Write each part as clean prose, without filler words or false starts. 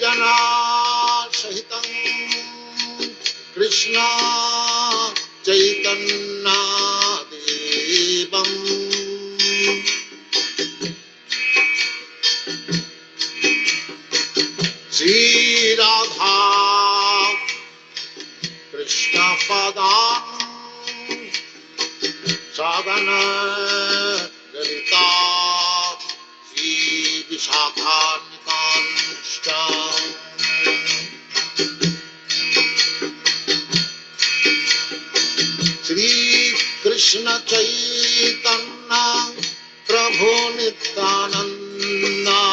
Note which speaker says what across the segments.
Speaker 1: Jana Sahitam Krishna Chaitanya Devam Sri Radha Krishna Padam Sadhana Garita Sri Vishakhanikanstam Sri Krishna Chaitanya Prabhu Nityananda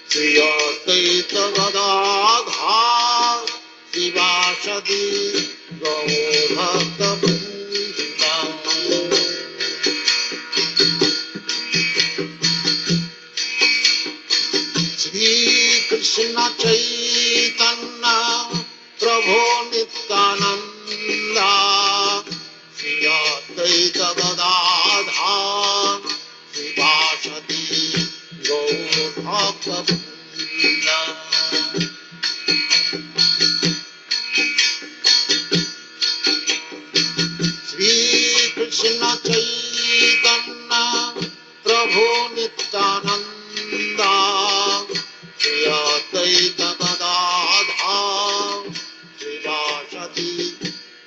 Speaker 1: Sri Advaita Gadadhar Sivasadi Gaurabhakta Vrinda Sri Krishna Chaitanya Prabhu Nityananda Sri Advaita Gadadhar Sivasadi Gaurabhakta Vrinda Krishna Chaitanya Prabhu Nityananda Sri Advaita Gadadhar Srivasadi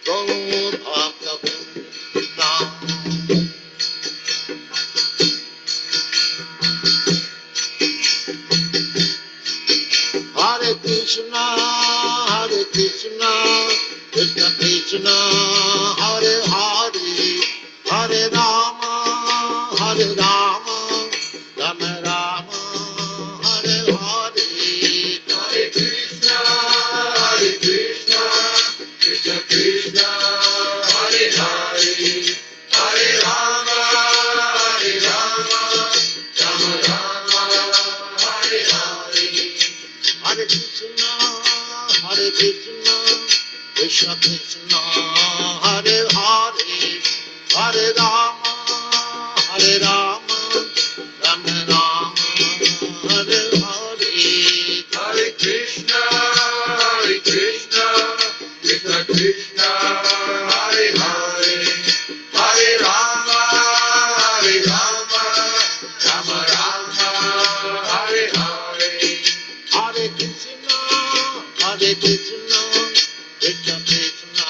Speaker 1: Gaur Bhakta Vrinda Hare Krishna Krishna Krishna Hare Hare Hare Rama Rama Rama Rama Hare Hare Hare Krishna Krishna Krishna Hare Hare Hare Rama Rama Rama Hare Hare Hare Krishna Krishna Krishna Hare Hare Hare Rama Rama Rama Hare Hare Hare Krishna Krishna Krishna Hare Hare Hare Rama Rama Rama Hare Hare Hare Krishna Krishna Krishna Krishna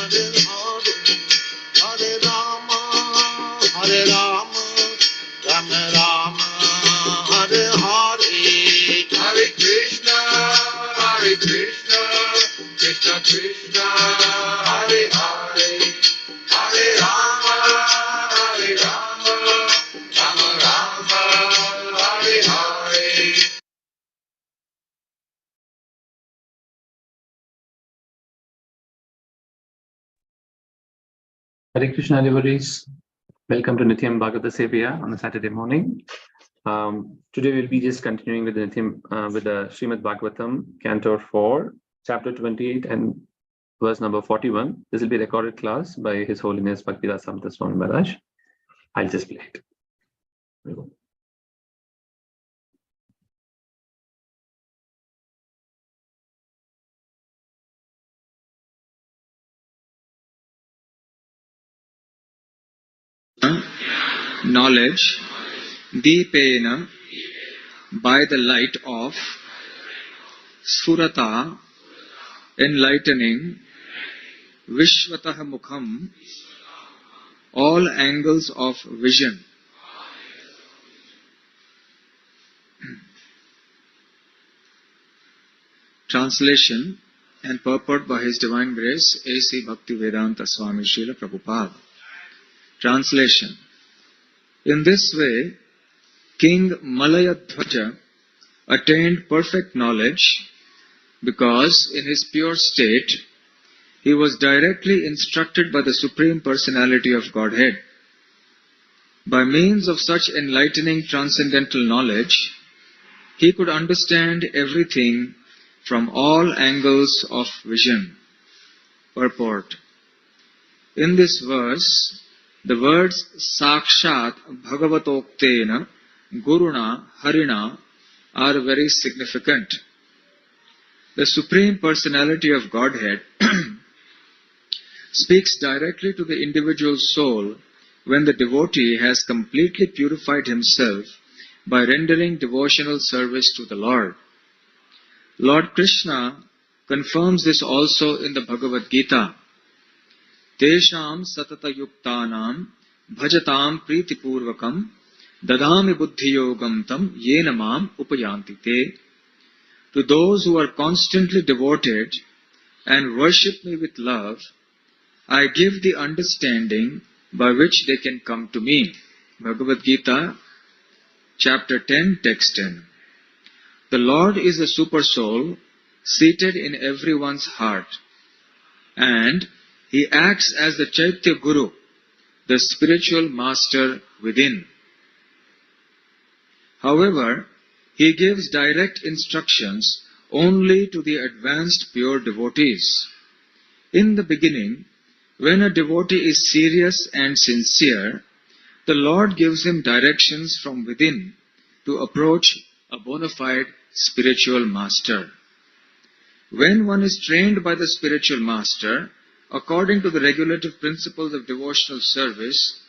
Speaker 1: Hare Hare Hare Rama Rama Rama Hare Hare Hare Krishna Krishna Krishna Hare Hare Hare Rama Rama Rama Hare Hare
Speaker 2: Hare Krishna, devotees. Welcome to Nityam Bhagavata Sevaya on a Saturday morning. Today we'll be just continuing with the Nityam, with the Srimad Bhagavatam, Canto 4, Chapter 28 and verse number 41. This will be a recorded class by His Holiness Bhakti Rasamritha Swami Maharaj. I'll just play it. Here we go.
Speaker 3: Knowledge, Deepena, by the light of Surata, enlightening, Vishwataha Mukham, all angles of vision. Translation and purport by His Divine Grace, A.C. Bhaktivedanta Swami Srila Prabhupada. Translation. In this way, King Malayadhwaja attained perfect knowledge because in his pure state, he was directly instructed by the Supreme Personality of Godhead. By means of such enlightening transcendental knowledge, he could understand everything from all angles of vision. Purport. In this verse, the words Sakshat Bhagavatoktena Guruna Harina are very significant. The Supreme Personality of Godhead speaks directly to the individual soul when the devotee has completely purified himself by rendering devotional service to the Lord. Lord Krishna confirms this also in the Bhagavad Gita. Tesham satata yuktanam bhajatam pritipurvakam dadami buddhiyogam tam yena mam upayanti te. To those who are constantly devoted and worship me with love, I give the understanding by which they can come to me. Bhagavad Gita, chapter 10, text 10. The Lord is the super soul seated in everyone's heart, and He acts as the Chaitya Guru, the spiritual master within. However, He gives direct instructions only to the advanced pure devotees. In the beginning, when a devotee is serious and sincere, the Lord gives him directions from within to approach a bona fide spiritual master. When one is trained by the spiritual master according to the regulative principles of devotional service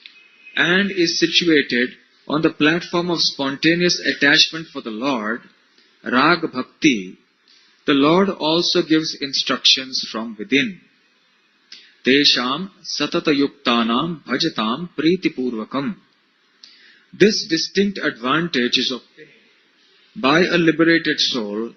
Speaker 3: and is situated on the platform of spontaneous attachment for the Lord, Rag Bhakti, the Lord also gives instructions from within. Tesham satata yuktanam bhajatam pritipurvakam. This distinct advantage is obtained by a liberated soul.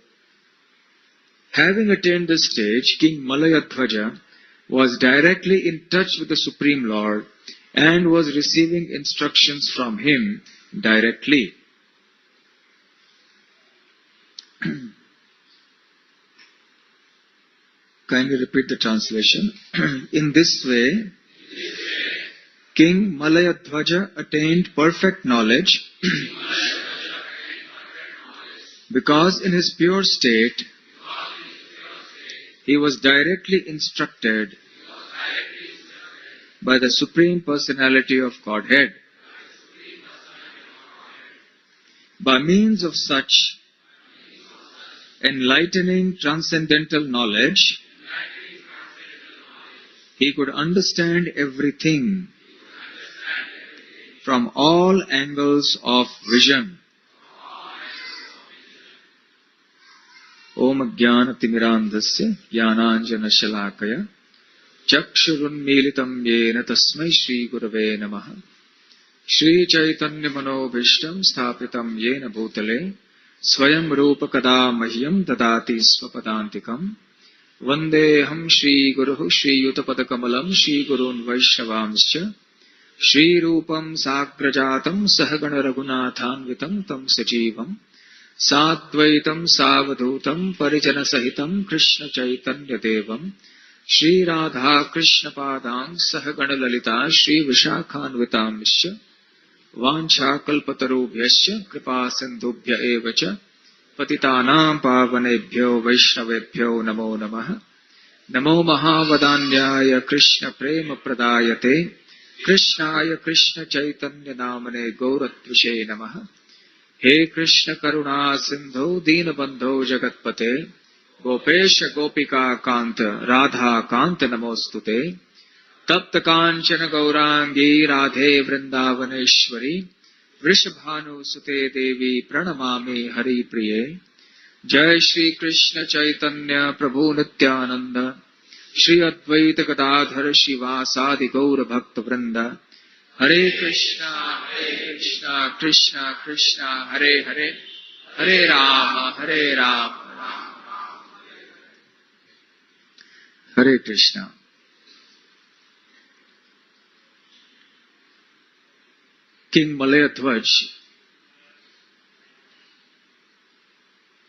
Speaker 3: Having attained this stage, King Malayadhwaja was directly in touch with the Supreme Lord and was receiving instructions from Him directly. Kindly repeat the translation. In this way, King Malayadhwaja attained perfect knowledge because in his pure state, he was directly instructed by the Supreme Personality of Godhead. By means of such enlightening transcendental knowledge, he could understand everything from all angles of vision. Om Jnana Timirandhasya Jnananjana Shalakaya Chakshurunmilitam Yena Tasmai Shri Gurave Namaha Shri Chaitanya Manobhishtam Sthapitam Yena Bhutale Swayam Rupa Kada Mahyam Dadati Swapadantikam Vandeham Shri Guruhu Shri Yutapadakamalam Shri Gurun Vaishnavamscha Shri Rupam Sagrajatam Sahagana Raghunathanvitam Tam Sajivam Sadvaitam Savadhutam Parijana Sahitam Krishna Chaitanya Devam Shri Radha Krishna Padang Sahagana Lalita Shri Vishakhanvitamscha Vancha Kalpatarubhyascha Kripa Sindhubhya Evacha Patitanam Pavanebhyo Vaishnavebhyo Namo Namaha Namo Mahavadanyaya Krishna Prema Pradayate Krishnaya Krishna Chaitanya Namane Gauratvishe Namaha He Krishna Karuna Sindho Dinabandho Jagatpate Gopesha Gopika Kanta Radha Kanta Namostute Tapta Kanchana Gaurangi Radhe Vrindavaneshwari Vrishabhanu Sute Devi Pranamami Hari Priye Jai Shri Krishna Chaitanya Prabhu Nityananda Shri Advaita Gadadhar Shiva Sadi Gaura Bhakta Vrinda Hare Krishna, Krishna Krishna, Hare Hare, Hare Rama, Hare Rama, Hare Krishna. King Malayadhwaj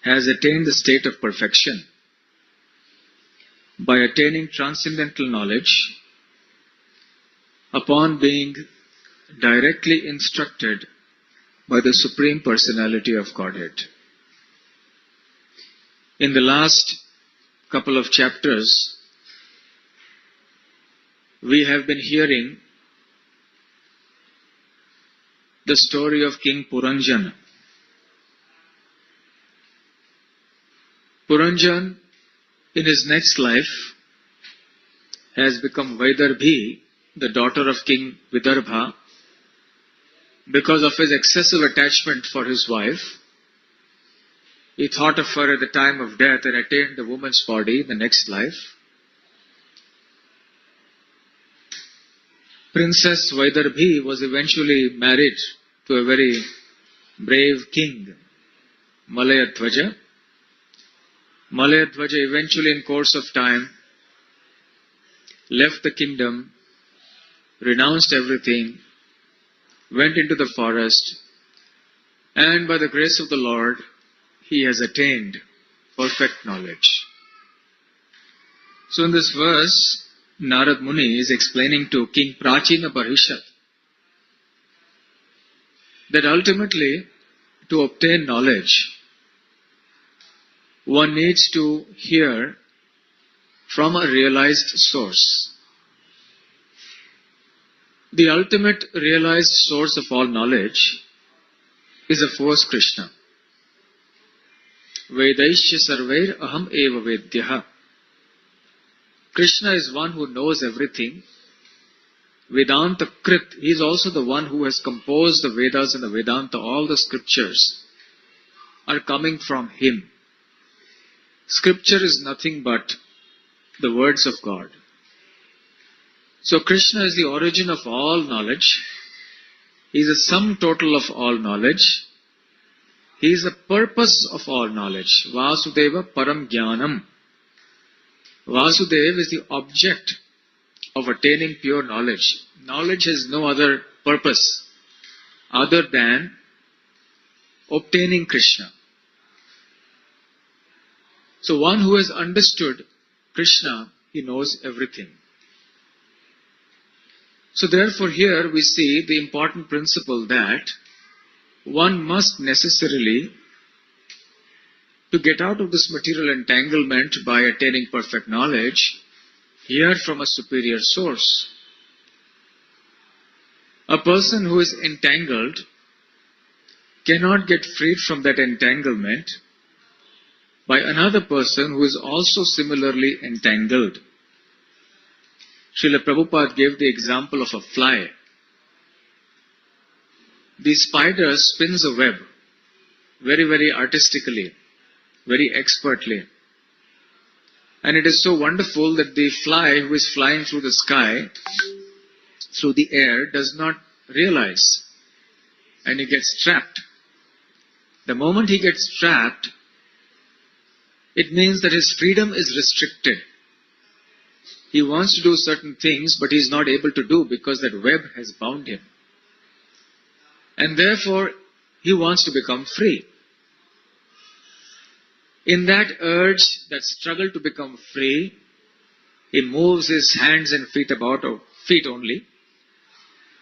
Speaker 3: has attained the state of perfection by attaining transcendental knowledge upon being directly instructed by the Supreme Personality of Godhead. In the last couple of chapters, we have been hearing the story of King Puranjana. Puranjan, in his next life, has become Vaidarbhi, the daughter of King Vidarbha, because of his excessive attachment for his wife. He thought of her at the time of death and attained the woman's body in the next life. Princess Vaidarbhi was eventually married to a very brave king, Malayadwaja. Malayadwaja eventually, in course of time, left the kingdom, renounced everything, went into the forest, and by the grace of the Lord, he has attained perfect knowledge. So in this verse, Narad Muni is explaining to King Prachina Barishat that ultimately, to obtain knowledge, one needs to hear from a realized source. The ultimate realized source of all knowledge is of course Krishna. Vedaishya sarvair aham eva vedyaha. Krishna is one who knows everything. Vedanta Krit, he is also the one who has composed the Vedas and the Vedanta. All the scriptures are coming from him. Scripture is nothing but the words of God. So Krishna is the origin of all knowledge. He is the sum total of all knowledge. He is the purpose of all knowledge. Vasudeva Param Jnanam. Vasudeva is the object of attaining pure knowledge. Knowledge has no other purpose other than obtaining Krishna. So one who has understood Krishna, he knows everything. So therefore here we see the important principle that one must necessarily, to get out of this material entanglement by attaining perfect knowledge, hear from a superior source. A person who is entangled cannot get freed from that entanglement by another person who is also similarly entangled. Srila Prabhupada gave the example of a fly. The spider spins a web very, very artistically, very expertly. And it is so wonderful that the fly who is flying through the sky, through the air, does not realize. And he gets trapped. The moment he gets trapped, it means that his freedom is restricted. He wants to do certain things, but he is not able to do because that web has bound him. And therefore, he wants to become free. In that urge, that struggle to become free, he moves his hands and feet about, or feet only.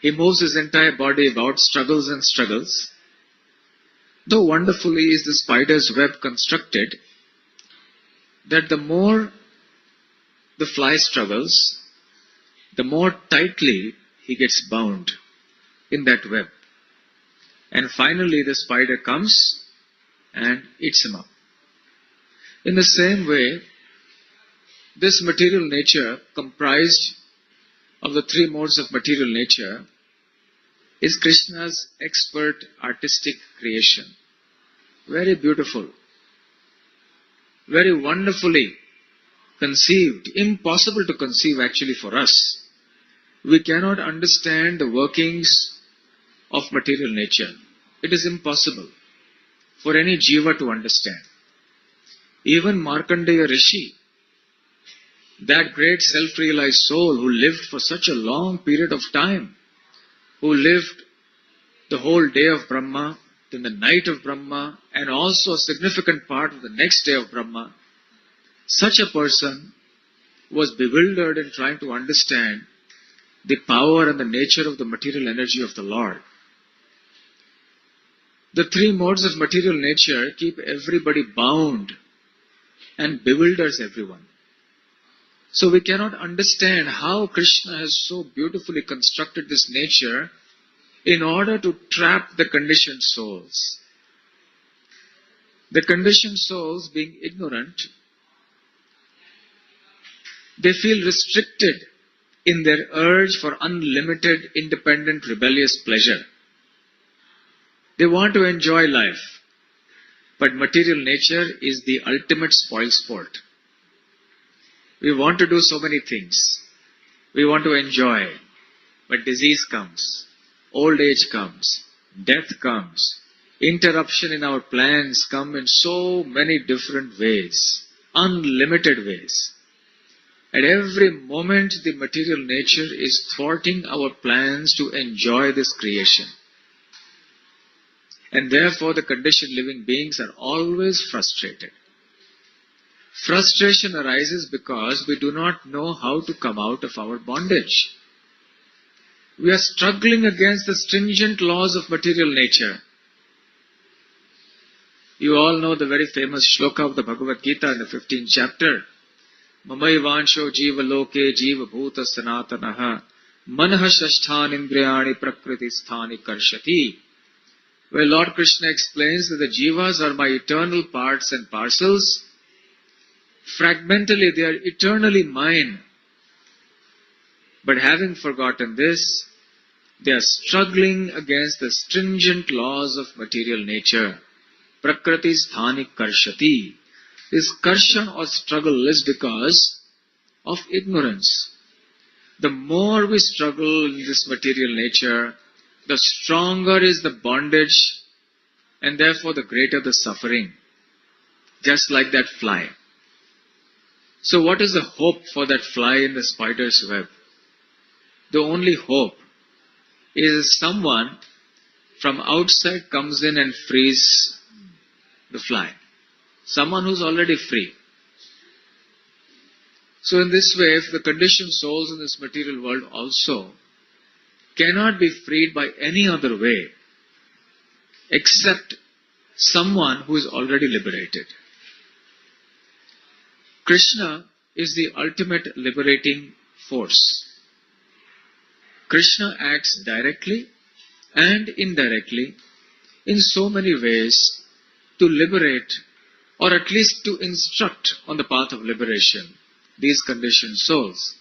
Speaker 3: He moves his entire body about, struggles and struggles. Though wonderfully is the spider's web constructed, that the more the fly struggles, the more tightly he gets bound in that web. And finally the spider comes and eats him up. In the same way, this material nature, comprised of the three modes of material nature, is Krishna's expert artistic creation. Very beautiful, very wonderfully conceived, impossible to conceive actually for us. We cannot understand the workings of material nature. It is impossible for any jiva to understand. Even Markandeya Rishi, that great self-realized soul who lived for such a long period of time, who lived the whole day of Brahma, then the night of Brahma, and also a significant part of the next day of Brahma, such a person was bewildered in trying to understand the power and the nature of the material energy of the Lord. The three modes of material nature keep everybody bound and bewilders everyone. So we cannot understand how Krishna has so beautifully constructed this nature in order to trap the conditioned souls. The conditioned souls, being ignorant, they feel restricted in their urge for unlimited, independent, rebellious pleasure. They want to enjoy life, but material nature is the ultimate spoilsport. We want to do so many things. We want to enjoy, but disease comes, old age comes, death comes, interruption in our plans come in so many different ways, unlimited ways. At every moment, the material nature is thwarting our plans to enjoy this creation. And therefore, the conditioned living beings are always frustrated. Frustration arises because we do not know how to come out of our bondage. We are struggling against the stringent laws of material nature. You all know the very famous shloka of the Bhagavad Gita in the 15th chapter. Mamaivansho jiva loke jiva bhuta sanatanaha manaha shashthan indriyani prakriti sthani karshati. Where Lord Krishna explains that the jivas are my eternal parts and parcels. Fragmentally, they are eternally mine. But having forgotten this, they are struggling against the stringent laws of material nature. Prakriti sthani karshati. This karshan or struggle is because of ignorance. The more we struggle in this material nature, the stronger is the bondage and therefore the greater the suffering. Just like that fly. So what is the hope for that fly in the spider's web? The only hope is someone from outside comes in and frees the fly. Someone who's already free. So in this way, if the conditioned souls in this material world also cannot be freed by any other way except someone who is already liberated. Krishna is the ultimate liberating force. Krishna acts directly and indirectly in so many ways to liberate or at least to instruct on the path of liberation these conditioned souls.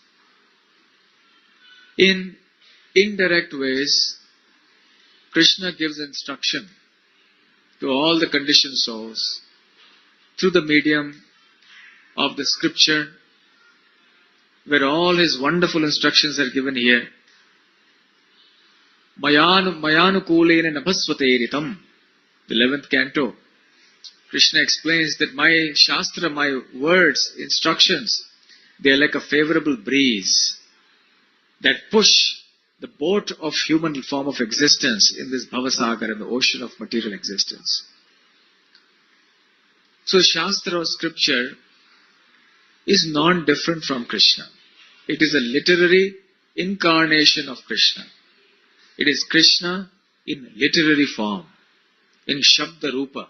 Speaker 3: In indirect ways, Krishna gives instruction to all the conditioned souls through the medium of the scripture, where all his wonderful instructions are given here. Mayanukulena nabhasvateritam, the 11th canto. Krishna explains that my Shastra, my words, instructions, they are like a favorable breeze that push the boat of human form of existence in this Bhavasagar and the ocean of material existence. So Shastra or scripture is non-different from Krishna. It is a literary incarnation of Krishna. It is Krishna in literary form, in Shabda Rupa.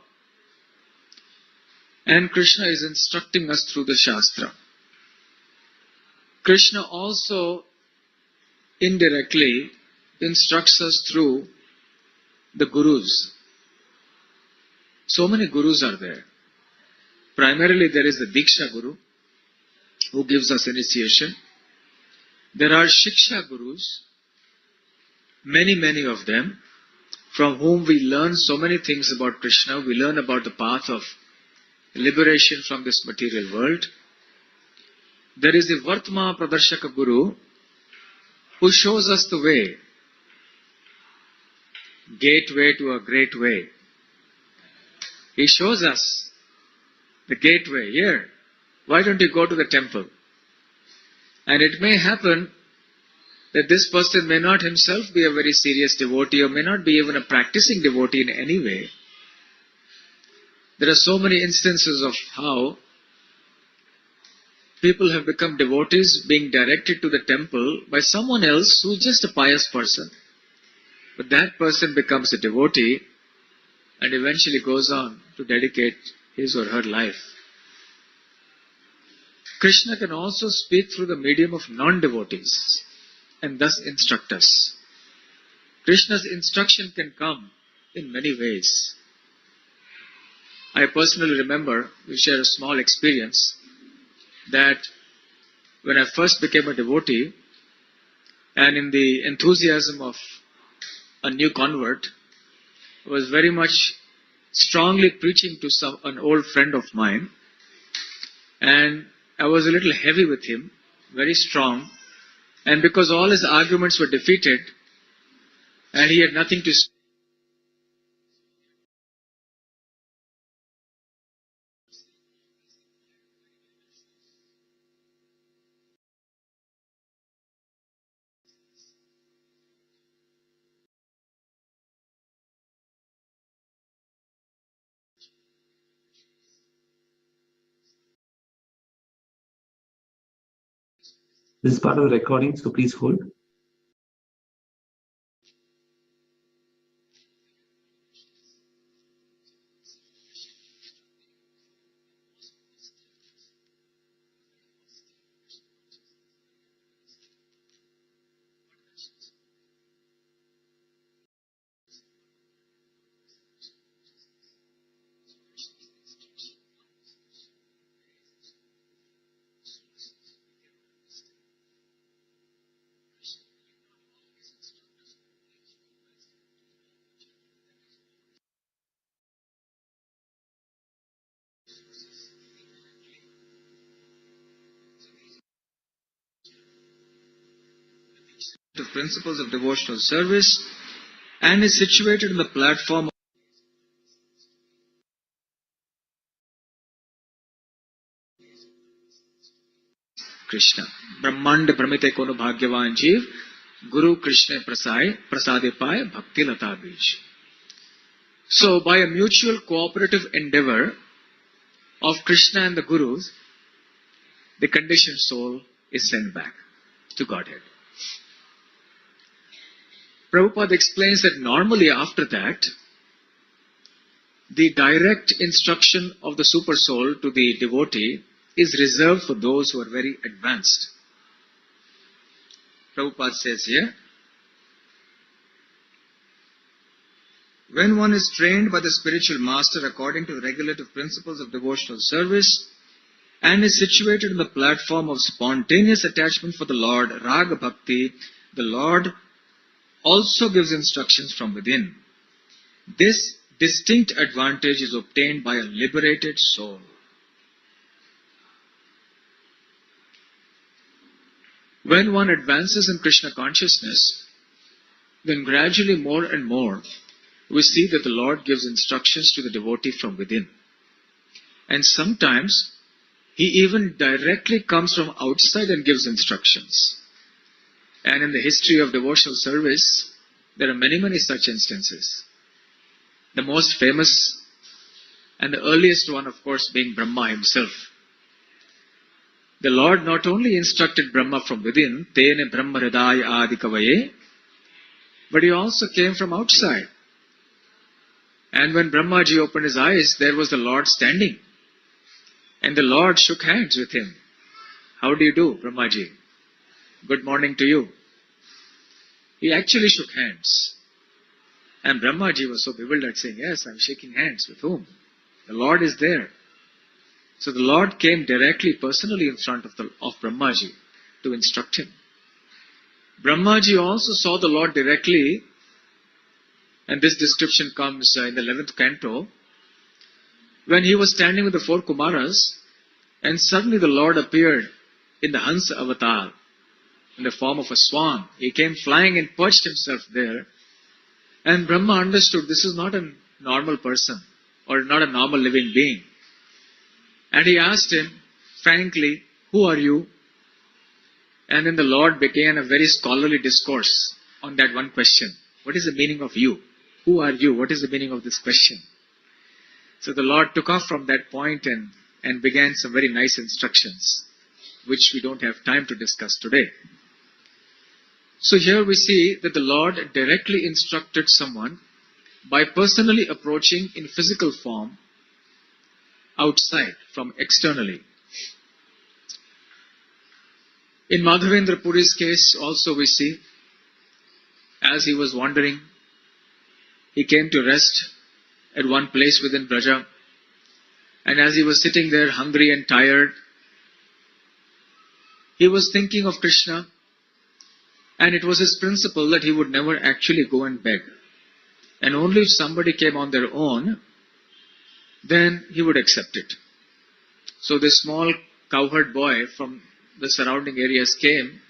Speaker 3: And Krishna is instructing us through the Shastra. Krishna also indirectly instructs us through the Gurus. So many Gurus are there. Primarily there is the Diksha Guru, who gives us initiation. There are Shiksha Gurus, many of them, from whom we learn so many things about Krishna. We learn about the path of liberation from this material world. There is the Vartma Pradarshaka Guru, who shows us the way, gateway to a great way. He shows us the gateway here. Why don't you go to the temple? And it may happen that this person may not himself be a very serious devotee or may not be even a practicing devotee in any way. There are so many instances of how people have become devotees being directed to the temple by someone else who is just a pious person. But that person becomes a devotee and eventually goes on to dedicate his or her life. Krishna can also speak through the medium of non-devotees and thus instruct us. Krishna's instruction can come in many ways. I personally remember, we share a small experience, that when I first became a devotee, and in the enthusiasm of a new convert, I was very much strongly preaching to an old friend of mine, and I was a little heavy with him, very strong, and because all his arguments were defeated, and he had nothing to say,
Speaker 2: This is part of the recording, so please hold.
Speaker 3: the principles of devotional service, and is situated on the platform of Krishna. Brahmanda Brahmite Kono Bhagyavan Jeev, Guru Krishna Prasade Pai Bhakti Lata Bij. So, by a mutual cooperative endeavor of Krishna and the Gurus, the conditioned soul is sent back to Godhead. Prabhupada explains that normally after that, the direct instruction of the super soul to the devotee is reserved for those who are very advanced. Prabhupada says here, when one is trained by the spiritual master according to the regulative principles of devotional service and is situated on the platform of spontaneous attachment for the Lord, Raga Bhakti, the Lord also gives instructions from within. This distinct advantage is obtained by a liberated soul. When one advances in Krishna consciousness, then gradually more and more we see that the Lord gives instructions to the devotee from within. And sometimes He even directly comes from outside and gives instructions. And in the history of devotional service, there are many, many such instances. The most famous and the earliest one, of course, being Brahma himself. The Lord not only instructed Brahma from within, Tene Brahma Hridaya Adikavaye, but He also came from outside. And when Brahmaji opened his eyes, there was the Lord standing. And the Lord shook hands with him. How do you do, Brahmaji? Good morning to you. He actually shook hands. And Brahmaji was so bewildered, saying, yes, I'm shaking hands. With whom? The Lord is there. So the Lord came directly, personally in front of Brahmaji to instruct him. Brahmaji also saw the Lord directly, and this description comes in the 11th canto, when he was standing with the 4 Kumaras, and suddenly the Lord appeared in the Hansa avatar, in the form of a swan. He came flying and perched himself there. And Brahma understood this is not a normal person, or not a normal living being. And he asked him, frankly, who are you? And then the Lord began a very scholarly discourse on that one question. What is the meaning of you? Who are you? What is the meaning of this question? So the Lord took off from that point and began some very nice instructions, which we don't have time to discuss today. So here we see that the Lord directly instructed someone by personally approaching in physical form outside, from externally. In Madhavendra Puri's case also we see, as he was wandering, he came to rest at one place within Braja, And as he was sitting there hungry and tired, he was thinking of Krishna, and it was his principle that he would never actually go and beg. And only if somebody came on their own, then he would accept it. So this small cowherd boy from the surrounding areas came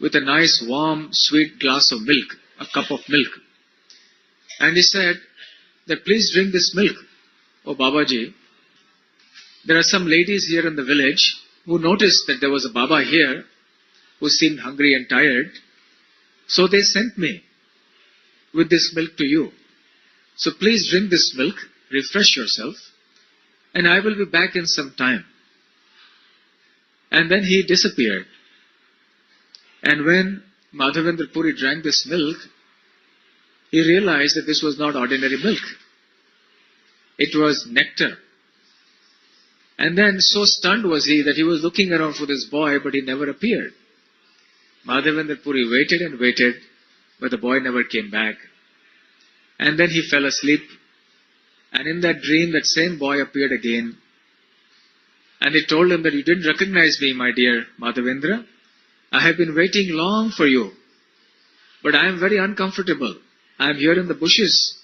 Speaker 3: with a nice warm sweet glass of milk, a cup of milk. And he said that please drink this milk. Oh Babaji, there are some ladies here in the village who noticed that there was a Baba here who seemed hungry and tired. So they sent me with this milk to you. So please drink this milk, refresh yourself, and I will be back in some time. And then he disappeared. And when Madhavendra Puri drank this milk, he realized that this was not ordinary milk. It was nectar. And then so stunned was he that he was looking around for this boy, but he never appeared. Madhavendra Puri waited and waited, but the boy never came back. And then he fell asleep. And in that dream, that same boy appeared again. And he told him that you didn't recognize me, my dear Madhavendra. I have been waiting long for you. But I am very uncomfortable. I am here in the bushes.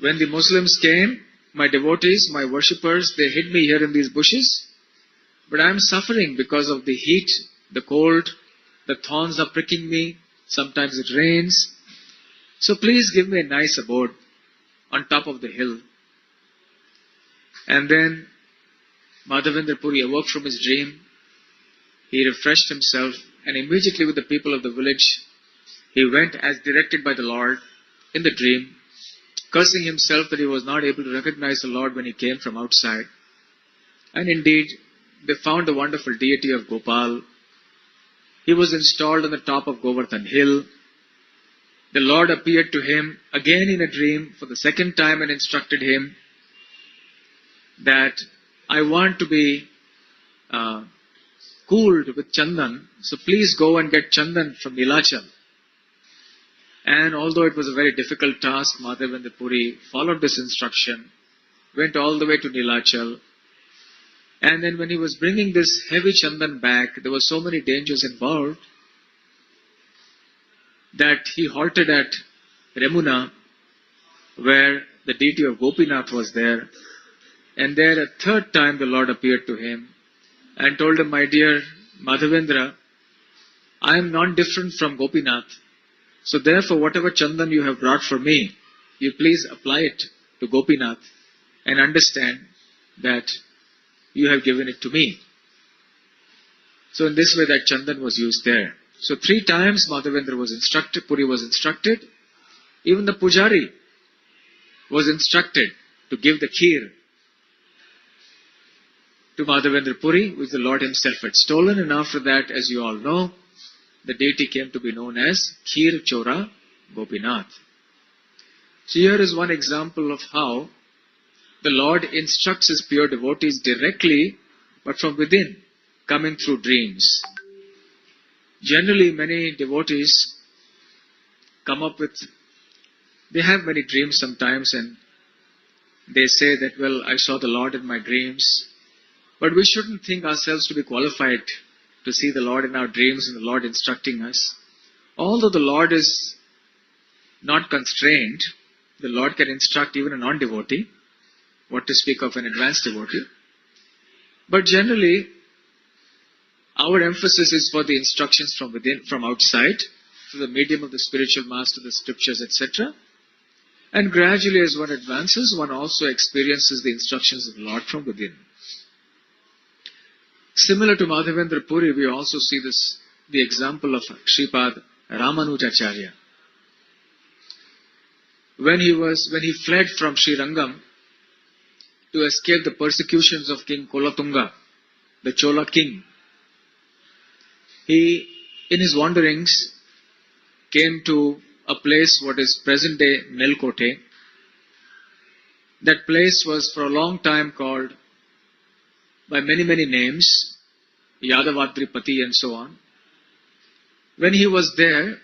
Speaker 3: When the Muslims came, my devotees, my worshippers, they hid me here in these bushes. But I am suffering because of the heat, the cold, the thorns are pricking me. Sometimes it rains. So please give me a nice abode on top of the hill. And then Madhavendra Puri awoke from his dream. He refreshed himself, and immediately with the people of the village, he went as directed by the Lord in the dream, cursing himself that he was not able to recognize the Lord when he came from outside. And indeed, they found the wonderful deity of Gopal. He was installed on the top of Govardhan hill. The Lord appeared to him again in a dream for the second time and instructed him that I want to be cooled with chandan, so please go and get chandan from Nilachal. And although it was a very difficult task, Madhavendra Puri followed this instruction, went all the way to Nilachal. And then when he was bringing this heavy chandan back, there were so many dangers involved that he halted at Remuna, where the deity of Gopinath was there. And there a third time the Lord appeared to him and told him, my dear Madhavendra, I am not different from Gopinath. So therefore, whatever chandan you have brought for me, you please apply it to Gopinath and understand that you have given it to me. So in this way that chandan was used there. So 3 times Madhavendra was instructed, Puri was instructed. Even the pujari was instructed to give the kheer to Madhavendra Puri, which the Lord himself had stolen. And after that, as you all know, the deity came to be known as Kheer Chora Gopinath. So here is one example of how the Lord instructs his pure devotees directly, but from within, coming through dreams. Generally, many devotees come up with, they have many dreams sometimes, and they say that, well, I saw the Lord in my dreams. But we shouldn't think ourselves to be qualified to see the Lord in our dreams and the Lord instructing us. Although the Lord is not constrained, the Lord can instruct even a non-devotee, what to speak of an advanced devotee. But generally, our emphasis is for the instructions from within, from outside, through the medium of the spiritual master, the scriptures, etc. And gradually, as one advances, one also experiences the instructions of the Lord from within. Similar to Madhavendra Puri, we also see this, the example of Shripad Ramanujacharya. When he fled from Srirangam to escape the persecutions of King Kolatunga, the Chola king, he, in his wanderings, came to a place what is present-day Melkote. That place was for a long time called by many, many names, Yadavadripati and so on. When he was there,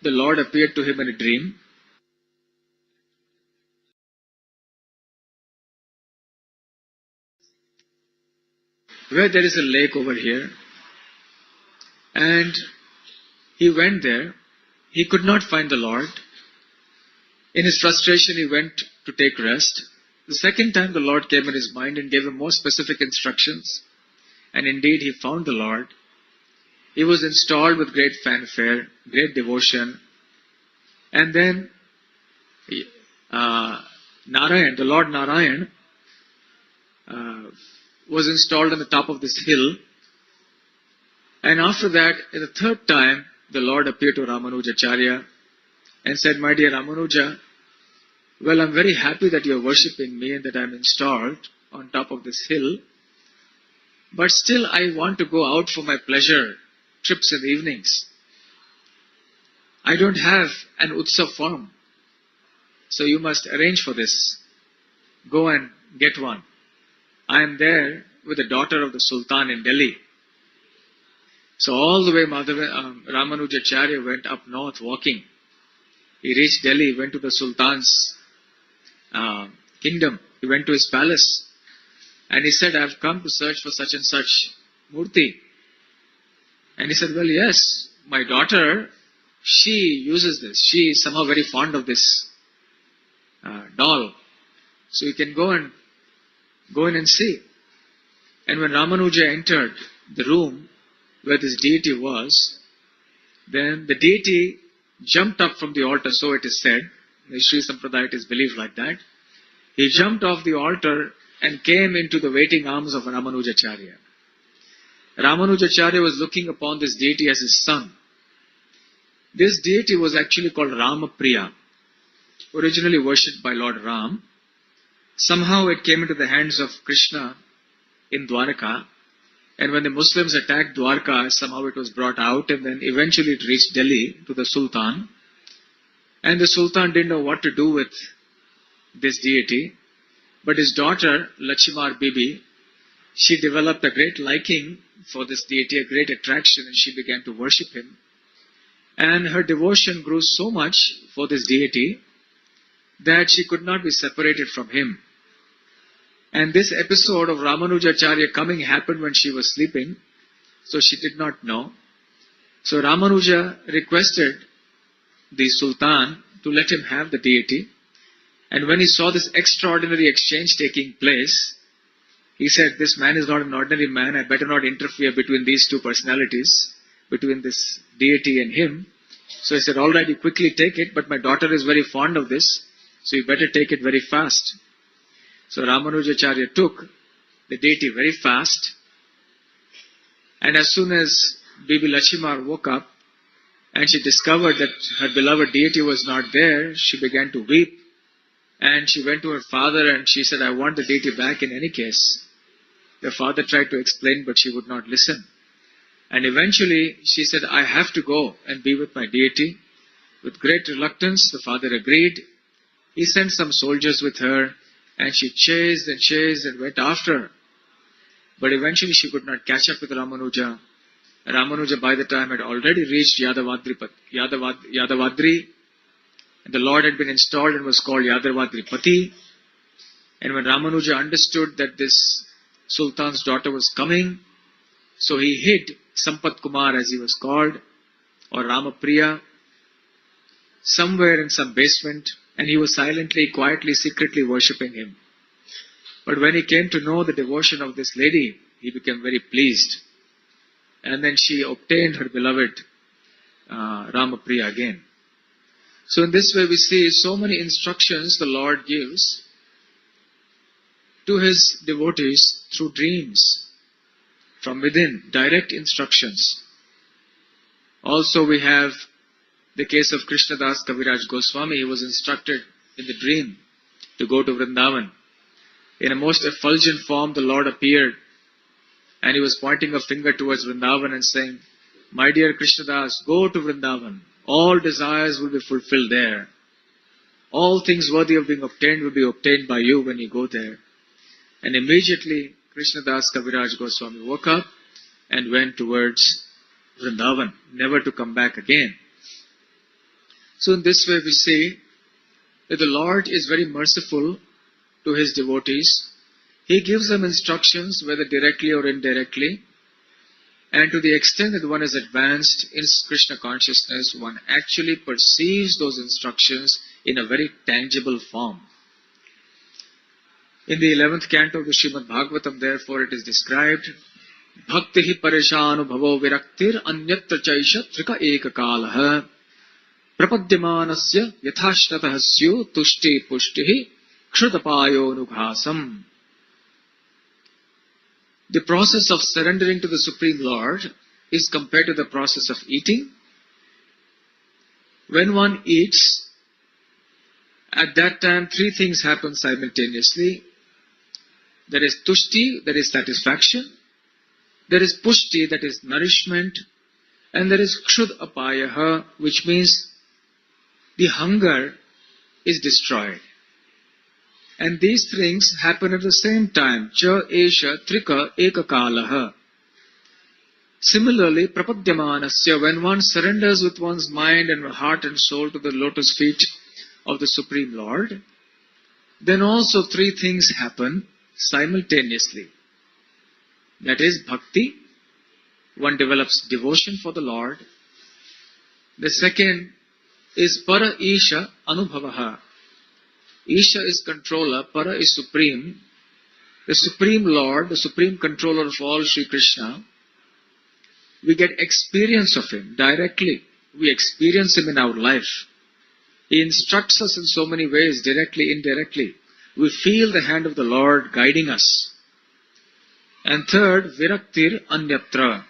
Speaker 3: the Lord appeared to him in a dream where there is a lake over here. And he went there. He could not find the Lord. In his frustration, he went to take rest. The second time, the Lord came in his mind and gave him more specific instructions. And indeed, he found the Lord. He was installed with great fanfare, great devotion. And then Narayan, the Lord Narayan, was installed on the top of this hill. And after that, in the third time, the Lord appeared to Ramanujacharya and said, "My dear Ramanuja, well, I'm very happy that you're worshipping me and that I'm installed on top of this hill. But still, I want to go out for my pleasure trips in the evenings. I don't have an Utsav farm. So you must arrange for this. Go and get one. I am there with the daughter of the Sultan in Delhi." So all the way Ramanujacharya went up north walking. He reached Delhi, went to the Sultan's kingdom. He went to his palace. And he said, "I've come to search for such and such murti." And he said, "Well, yes, my daughter, she uses this. She is somehow very fond of this doll. So you can go in and see." And when Ramanuja entered the room where this deity was, then the deity jumped up from the altar, so it is said. The Sri Sampradaya, it is believed like that. He jumped off the altar and came into the waiting arms of Ramanujacharya. Ramanujacharya was looking upon this deity as his son. This deity was actually called Ramapriya, originally worshipped by Lord Ram. Somehow it came into the hands of Krishna in Dwarka, and when the Muslims attacked Dwarka, somehow it was brought out, and then eventually it reached Delhi to the Sultan. And the Sultan didn't know what to do with this deity, but his daughter, Lachimar Bibi, she developed a great liking for this deity, a great attraction, and she began to worship him. And her devotion grew so much for this deity that she could not be separated from him. And this episode of Ramanujacharya coming happened when she was sleeping, so she did not know. So Ramanuja requested the Sultan to let him have the deity. And when he saw this extraordinary exchange taking place, he said, "This man is not an ordinary man. I better not interfere between these two personalities, between this deity and him." So he said, "All right, you quickly take it, but my daughter is very fond of this, so you better take it very fast." So Ramanujacharya took the deity very fast. And as soon as Bibi Lachimar woke up and she discovered that her beloved deity was not there, she began to weep. And she went to her father and she said, "I want the deity back in any case." The father tried to explain, but she would not listen. And eventually she said, "I have to go and be with my deity." With great reluctance, the father agreed. He sent some soldiers with her, and she chased and went after her. But eventually she could not catch up with Ramanuja. Ramanuja by the time had already reached Yadavadri, and the Lord had been installed and was called Yadavadri Pati. And when Ramanuja understood that this Sultan's daughter was coming, so he hid Sampat Kumar, as he was called, or Ramapriya, somewhere in some basement, and he was silently, quietly, secretly worshipping him. But when he came to know the devotion of this lady, he became very pleased. And then she obtained her beloved Ramapriya again. So in this way we see so many instructions the Lord gives to his devotees through dreams, from within, direct instructions. Also we have the case of Krishnadas Kaviraj Goswami. He was instructed in the dream to go to Vrindavan. In a most effulgent form, the Lord appeared and he was pointing a finger towards Vrindavan and saying, "My dear Krishnadas, go to Vrindavan. All desires will be fulfilled there. All things worthy of being obtained will be obtained by you when you go there." And immediately, Krishnadas Kaviraj Goswami woke up and went towards Vrindavan, never to come back again. So in this way we see that the Lord is very merciful to his devotees, He gives them instructions, whether directly or indirectly. And to the extent that one is advanced in Krishna consciousness, one actually perceives those instructions in a very tangible form. In the 11th canto of the Srimad Bhagavatam, therefore, it is described, Bhaktihi parishanu bhavo viraktir anyatra chaisha trika ekakalaha prapadyamanasya yathashtatah syu tushti pushtihi kshutapayo nughasam. The process of surrendering to the Supreme Lord is compared to the process of eating. When one eats, at that time three things happen simultaneously. There is tushti, that is satisfaction. There is pushti, that is nourishment. And there is kshud apayaha, which means the hunger is destroyed. And these things happen at the same time. Cha esha trika ekakalaha. Similarly, prapadyamanasya, when one surrenders with one's mind and heart and soul to the lotus feet of the Supreme Lord, then also three things happen simultaneously. That is bhakti. One develops devotion for the Lord. The second is para isha anubhavaha. Isha is controller, para is supreme. The Supreme Lord, the Supreme Controller of all, Sri Krishna, we get experience of Him directly. We experience Him in our life. He instructs us in so many ways, directly, indirectly. We feel the hand of the Lord guiding us. And third, viraktir anyatra.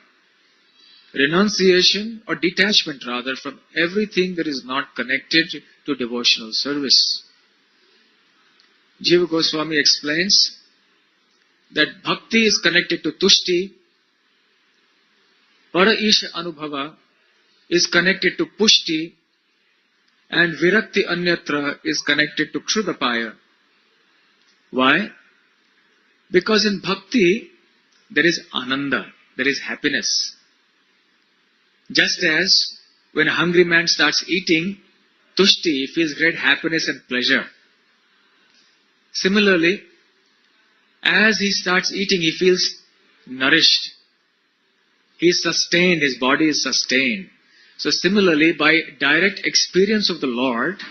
Speaker 3: Renunciation or detachment rather from everything that is not connected to devotional service. Jiva Goswami explains that bhakti is connected to tushti, para isha anubhava is connected to pushti, and virakti anyatra is connected to kshudapaya. Why? Because in bhakti there is ananda, there is happiness. Just as when a hungry man starts eating, tushti, he feels great happiness and pleasure. Similarly, as he starts eating, he feels nourished. He is sustained, his body is sustained. So similarly, by direct experience of the Lord,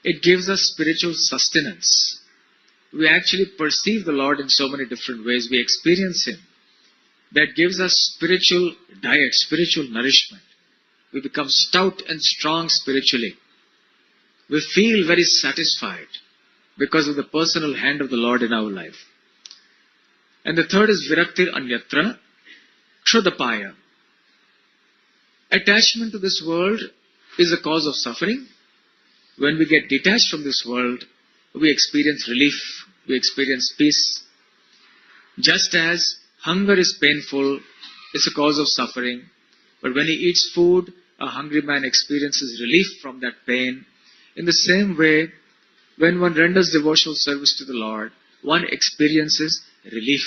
Speaker 3: it gives us spiritual sustenance. We actually perceive the Lord in so many different ways. We experience Him. That gives us spiritual diet, spiritual nourishment. We become stout and strong spiritually. We feel very satisfied because of the personal hand of the Lord in our life. And the third is viraktir anyatra, kshudapaya. Attachment to this world is a cause of suffering. When we get detached from this world, we experience relief, we experience peace. Just as hunger is painful, it's a cause of suffering. But when he eats food, a hungry man experiences relief from that pain. In the same way, when one renders devotional service to the Lord, one experiences relief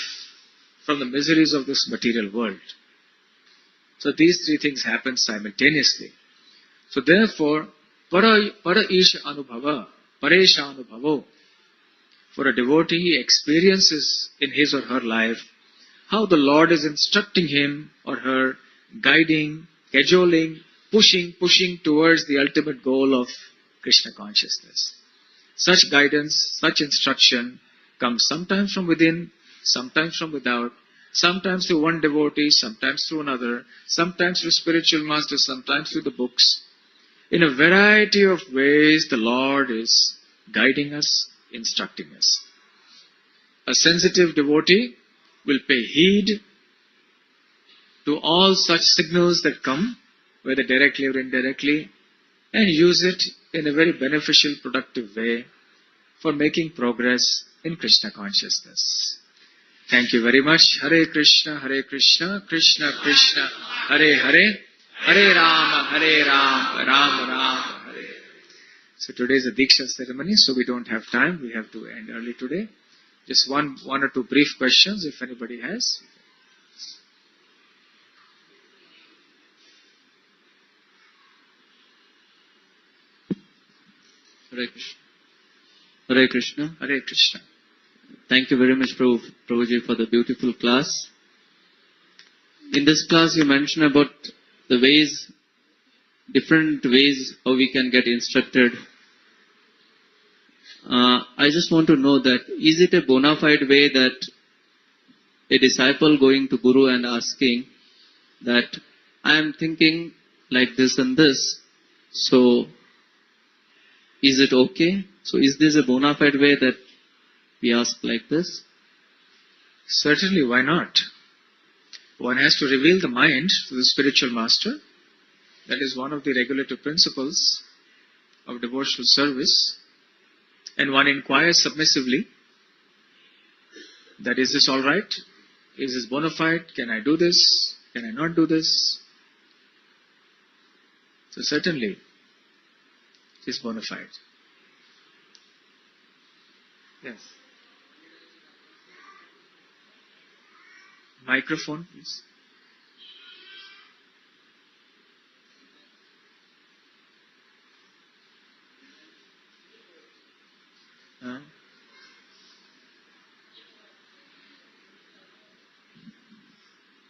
Speaker 3: from the miseries of this material world. So these three things happen simultaneously. So therefore, para isha anubhava, paresha anubhavo. For a devotee, he experiences in his or her life how the Lord is instructing him or her, guiding, cajoling, pushing towards the ultimate goal of Krishna consciousness. Such guidance, such instruction comes sometimes from within, sometimes from without, sometimes through one devotee, sometimes through another, sometimes through spiritual masters, sometimes through the books. In a variety of ways, the Lord is guiding us, instructing us. A sensitive devotee will pay heed to all such signals that come, whether directly or indirectly, and use it in a very beneficial, productive way for making progress in Krishna consciousness. Thank you very much. Hare Krishna, Krishna Krishna, Hare Hare, Hare Rama, Rama Rama, Hare. So today is a Diksha ceremony, so we don't have time. We have to end early today. Just one or two brief questions, if anybody has.
Speaker 4: Hare Krishna. Hare Krishna.
Speaker 3: Hare Krishna.
Speaker 4: Thank you very much, Prabhuji, for the beautiful class. In this class, you mentioned about the ways, different ways how we can get instructed. I just want to know that, is it a bona fide way that a disciple going to Guru and asking that I am thinking like this and this, so is it okay? So is this a bona fide way that we ask like this?
Speaker 3: Certainly, why not? One has to reveal the mind to the spiritual master. That is one of the regulative principles of devotional service. And one inquires submissively that is this all right? Is this bona fide? Can I do this? Can I not do this? So certainly, it is bona fide. Yes. Microphone, please.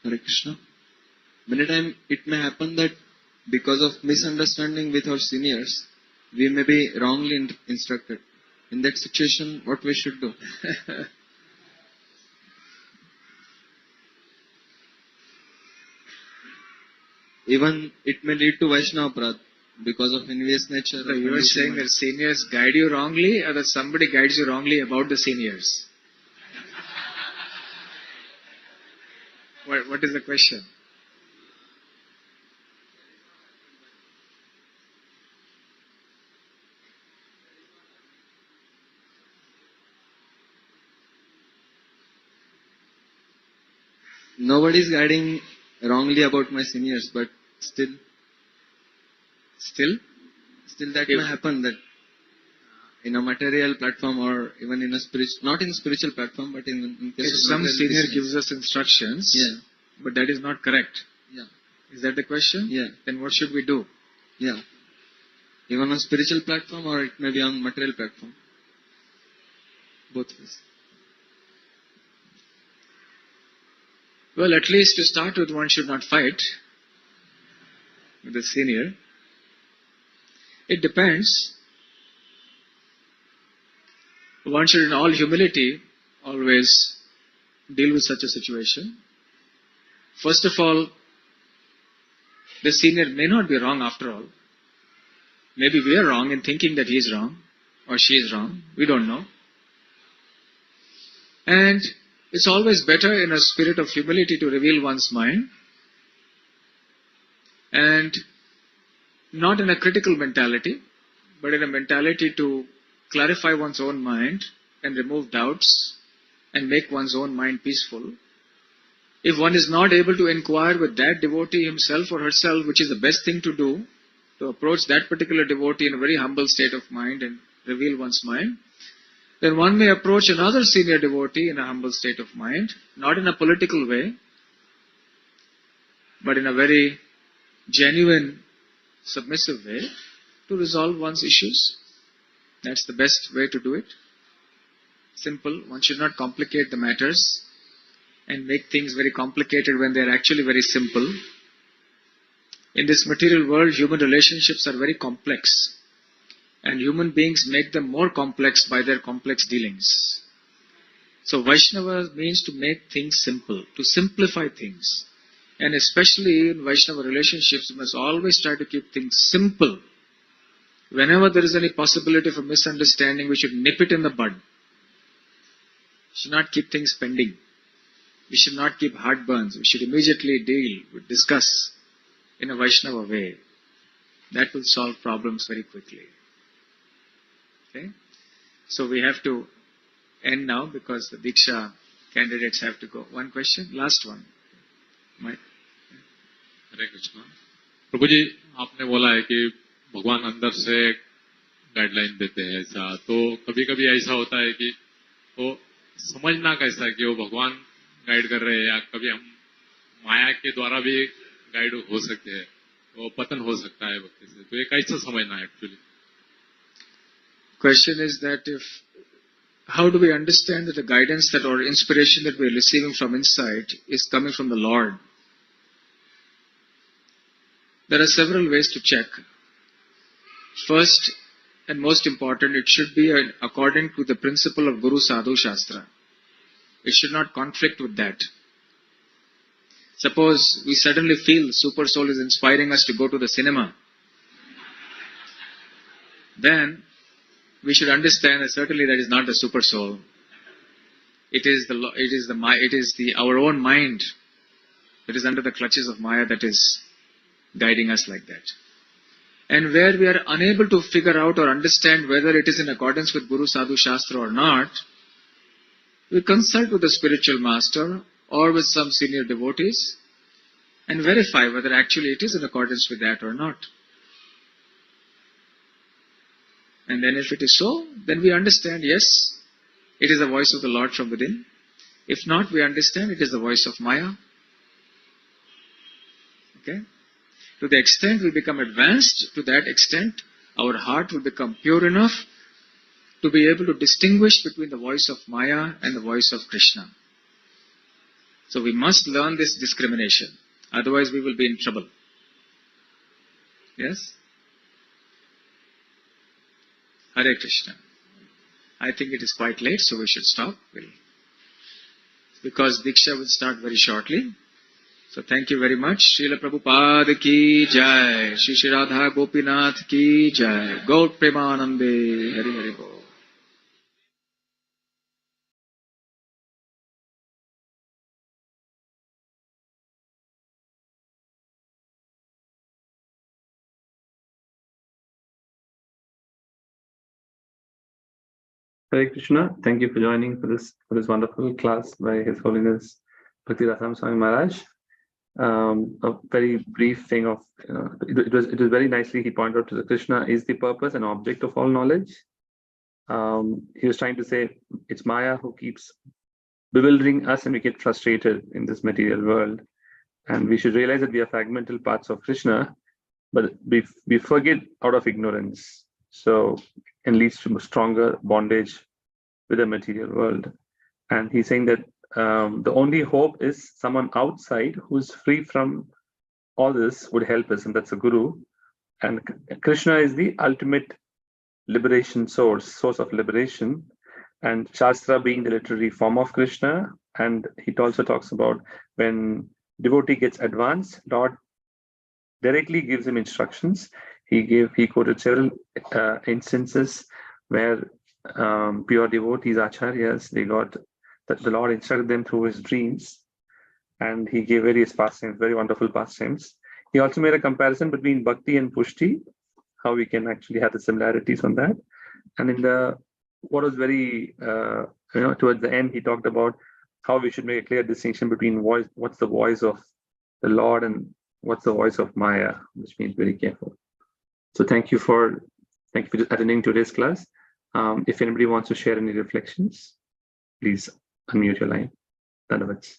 Speaker 4: Hare Krishna. Many times it may happen that because of misunderstanding with our seniors, we may be wrongly instructed. In that situation, what we should do? Even it may lead to Vaishnava Prad because of envious nature.
Speaker 3: So you are saying that seniors guide you wrongly, or that somebody guides you wrongly about the seniors? What is the question?
Speaker 4: Nobody is guiding wrongly about my seniors, but still that may happen, that in a material platform or even in a not in a spiritual platform, but in case
Speaker 3: if
Speaker 4: of
Speaker 3: some senior gives us instructions,
Speaker 4: yeah,
Speaker 3: but that is not correct.
Speaker 4: Yeah.
Speaker 3: Is that the question?
Speaker 4: Yeah.
Speaker 3: Then what should we do?
Speaker 4: Yeah. Even on spiritual platform, or it may be on material platform. Both ways.
Speaker 3: Well, at least to start with, one should not fight with the senior. It depends. One should, in all humility, always deal with such a situation. First of all, the senior may not be wrong after all. Maybe we are wrong in thinking that he is wrong or she is wrong. We don't know. And it's always better in a spirit of humility to reveal one's mind, and not in a critical mentality, but in a mentality to clarify one's own mind and remove doubts and make one's own mind peaceful. If one is not able to inquire with that devotee himself or herself, which is the best thing to do, to approach that particular devotee in a very humble state of mind and reveal one's mind, then one may approach another senior devotee in a humble state of mind, not in a political way, but in a very genuine, submissive way, to resolve one's issues. That's the best way to do it. Simple. One should not complicate the matters and make things very complicated when they are actually very simple. In this material world, human relationships are very complex. And human beings make them more complex by their complex dealings. So Vaishnava means to make things simple, to simplify things. And especially in Vaishnava relationships, we must always try to keep things simple. Whenever there is any possibility of a misunderstanding, we should nip it in the bud. We should not keep things pending. We should not keep heartburns. We should immediately discuss in a Vaishnava way. That will solve problems very quickly. Okay? So we have to end now because the Diksha candidates have to go. One question? Last one. Mike.
Speaker 5: हरे कृष्णा। प्रभु जी, आपने बोला है कि भगवान अंदर से guideline देते हैं ऐसा, तो कभी कभी ऐसा होता है कि वो समझना कैसा कि वो भगवान गाइड कर रहे हैं, या कभी हम माया के द्वारा भी गाइड हो सकते हैं, वो पतन हो सकता है भक्ति से, तो ये कैसे समझना है actually?
Speaker 3: Question is that if how do we understand that the guidance that or inspiration that we are receiving from inside is coming from the Lord? There are several ways to check. First and most important, it should be according to the principle of Guru Sadhu Shastra. It should not conflict with that. Suppose we suddenly feel Super Soul is inspiring us to go to the cinema. Then we should understand that certainly that is not the Super Soul. It is our own mind that is under the clutches of Maya that is guiding us like that. And where we are unable to figure out or understand whether it is in accordance with Guru Sadhu Shastra or not, we consult with the spiritual master or with some senior devotees and verify whether actually it is in accordance with that or not. And then if it is so, then we understand, yes, it is the voice of the Lord from within. If not, we understand it is the voice of Maya. Okay? To the extent we become advanced, to that extent, our heart will become pure enough to be able to distinguish between the voice of Maya and the voice of Krishna. So we must learn this discrimination. Otherwise we will be in trouble. Yes? Hare Krishna. I think it is quite late, so we should stop. Because Diksha will start very shortly. So thank you very much. Srila Prabhupada ki jai. Shri Radha Gopinath ki jai. Gaur Premanande. Hari Hari Bol.
Speaker 2: Hare Krishna. Thank you for joining for this wonderful class by His Holiness Bhakti Rasamritha Swami Maharaj. A very brief thing of it was very nicely he pointed out to the Krishna is the purpose and object of all knowledge. He was trying to say it's Maya who keeps bewildering us and we get frustrated in this material world. And we should realize that we are fragmental parts of Krishna, but we forget out of ignorance. So it leads to stronger bondage with the material world. And he's saying that the only hope is someone outside who's free from all this would help us, and that's a guru. And Krishna is the ultimate liberation source of liberation, and Shastra being the literary form of Krishna. And he also talks about when devotee gets advanced, Lord directly gives him instructions. He quoted several instances where pure devotees, acharyas, they got that the Lord instructed them through his dreams, and he gave various pastimes, very wonderful pastimes. He also made a comparison between Bhakti and Pushti, how we can actually have the similarities on that. And in what was very, towards the end, he talked about how we should make a clear distinction between what's the voice of the Lord and what's the voice of Maya, which means very careful. So thank you for attending today's class. If anybody wants to share any reflections, please unmute your line. Dhanavats.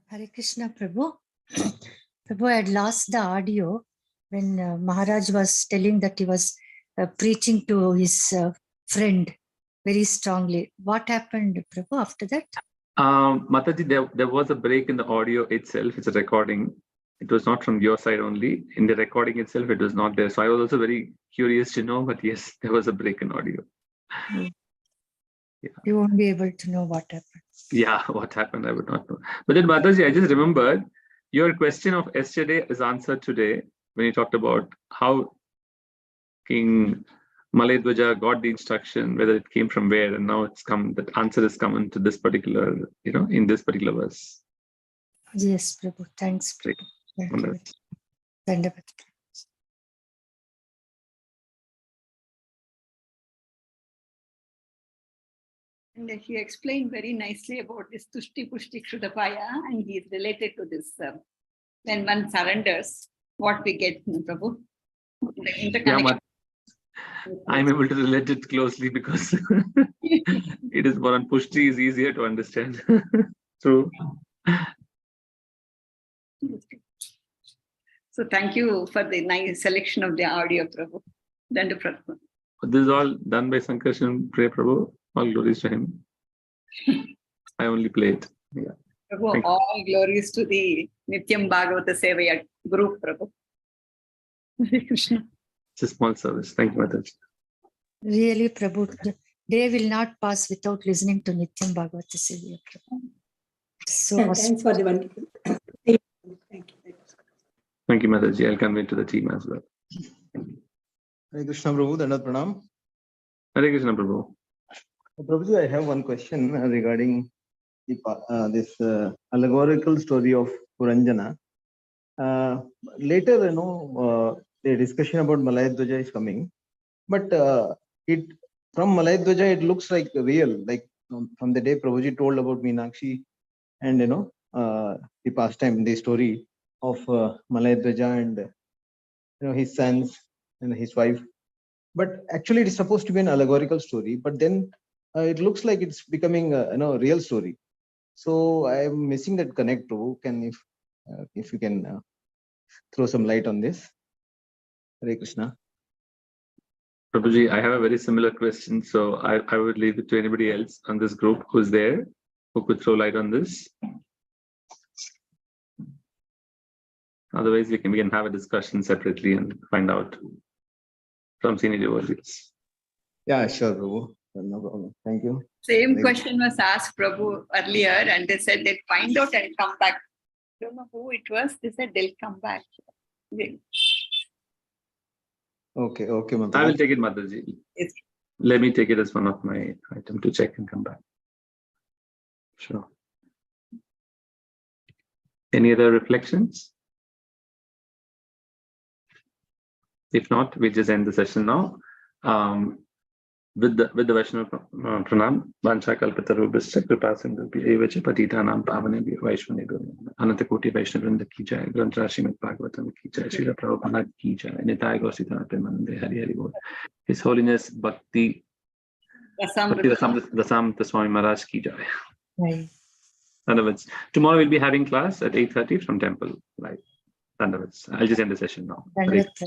Speaker 6: Hare Krishna, Prabhu. Prabhu, I had lost the audio when Maharaj was telling that he was preaching to his friend very strongly. What happened, Prabhu, after that?
Speaker 2: Mataji, there was a break in the audio itself. It's a recording. It was not from your side only. In the recording itself, it was not there. So I was also very curious to know, but yes, there was a break in audio.
Speaker 6: Yeah. You won't be able to know what happened.
Speaker 2: Yeah, what happened, I would not know. But then, Mataji, I just remembered your question of yesterday is answered today when you talked about how King Maledwaja got the instruction, whether it came from where, and now it's come, that answer is coming to this particular, in this particular verse.
Speaker 6: Yes, Prabhu. Thanks, Prabhu. Thank you.
Speaker 7: And he explained very nicely about this Tushti Pushti Kshudapaya, and he is related to this. When one surrenders, what we get, Prabhu? The interconnection.
Speaker 2: Yeah, I'm able to relate it closely because it is more on Pushti is easier to understand. True.
Speaker 7: So thank you for the nice selection of the audio, Prabhu. Dandu Prabhu.
Speaker 2: This is all done by Sankarshan Pray Prabhu. All glories to him. I only play it. Yeah.
Speaker 7: Prabhu, all glories to the Nityam Bhagavata Sevaya group, Prabhu. Hare Krishna.
Speaker 2: It's a small service. Thank you, Maharaj.
Speaker 6: Really, Prabhu, the day will not pass without listening to Nityam Bhagavata Sevaya, Prabhu. So awesome.
Speaker 8: Thanks for the wonderful. Thank you.
Speaker 2: Thank you, Maharaj. I'll convey to the team as well.
Speaker 9: Hare Krishna Prabhu, Dandavat Pranam.
Speaker 2: Hare Krishna Prabhu.
Speaker 9: Prabhuji, I have one question regarding this allegorical story of Puranjana. Later, the discussion about Malayadwaja is coming, but from Malayadwaja it looks like real, like from the day Prabhuji told about Meenakshi and the pastime, the story of Malayadwaja and his sons and his wife. But actually, it is supposed to be an allegorical story. But then it looks like it's becoming a real story. So I am missing that connect. Prabhu, if you can throw some light on this. Hare Krishna.
Speaker 2: Prabhuji, I have a very similar question. So I would leave it to anybody else on this group who's there, who could throw light on this. Otherwise, we can have a discussion separately and find out from senior devotees.
Speaker 9: Yeah, sure, Prabhu. No problem. Thank you.
Speaker 7: Same question was asked Prabhu earlier, and they said they'd find out and come back. I don't know who it was. They said they'll come back.
Speaker 9: Okay, Mataji.
Speaker 2: I will take it, Mataji.
Speaker 7: Yes.
Speaker 2: Let me take it as one of my items to check and come back. Sure. Any other reflections? If not, we just end the session now. With the Vaishnava Pranam, Vancha Kalpatarubhascha Kripa Sindhubhyo Evacha Patitanam Pavanebhyo Vaishnavebhyo Anantakoti Vaishnavrinda Ki Jai, Granth Srimad Bhagavatam Ki Jai, Srila Prabhupada Ki Jai, Nitai Gositana Premanande Hari Hari Bol. His Holiness Bhakti Rasamritha Swami Maharaj Ki Jai.
Speaker 6: Right.
Speaker 2: Dandavats. Tomorrow we'll be having class at 8:30 from temple. Right. Dandavats. I'll just end the session now.
Speaker 6: Dandavats.